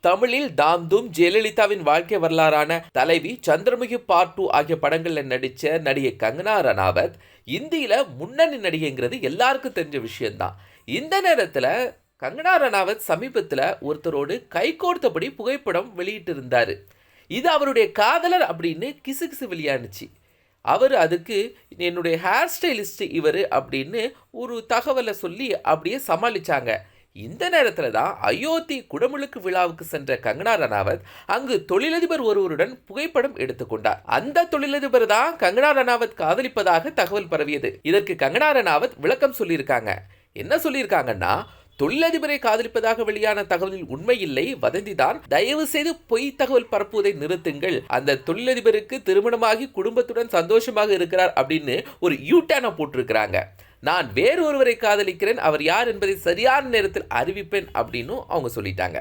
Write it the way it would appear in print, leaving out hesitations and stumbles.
தமிழில் டாம் தூம், ஜெயலலிதாவின் வாழ்க்கை வரலாறான தலைவி, சந்திரமுகி பார்ட் 2 ஆகிய படங்கள்ல நடிச்ச நடிகை கங்கனா ரணாவத் இந்தியில முன்னணி நடிகைங்கிறது எல்லாருக்கும் தெரிஞ்ச விஷயம்தான். இந்த நேரத்துல கங்கனா ரணாவத் சமீபத்துல ஒருத்தரோடு கைகோர்த்தபடி புகைப்படம் வெளியிட்டு இருந்தாரு. இது அவருடைய காதலர் அப்படின்னு கிசுகிசு வெளியானுச்சு. அவர் அதுக்கு என்னுடைய ஹேர் ஸ்டைலிஸ்ட் இவர் அப்படின்னு ஒரு தகவலை சொல்லி அப்படியே சமாளிச்சாங்க. இந்த நேரத்தில் தான் அயோத்தி குடமுழுக்கு விழாவுக்கு சென்ற கங்கனா ரணாவத் அங்கு தொழிலதிபர் ஒருவருடன் புகைப்படம் எடுத்துக்கொண்டார். அந்த தொழிலதிபர் தான் கங்கனா ரணாவத் காதலிப்பதாக தகவல் பரவியது. இதற்கு கங்கனா ரணாவத் விளக்கம் சொல்லியிருக்காங்க. என்ன சொல்லியிருக்காங்கன்னா, தொழிலதிபரை காதலிப்பதாக வெளியான தகவலில் உண்மையில்லை, வதந்திதான். தயவு செய்து பொய் தகவல் பரப்புவதை நிறுத்துங்கள். அந்த தொழிலதிபருக்கு திருமணமாகி குடும்பத்துடன் சந்தோஷமாக இருக்கிறார் அப்படின்னு ஒரு யூட்டர்னை போட்டிருக்கிறாங்க. நான் வேறு ஒருவரை காதலிக்கிறேன், அவர் யார் என்பதை சரியான நேரத்தில் அறிவிப்பேன் அப்படின்னு அவங்க சொல்லிட்டாங்க.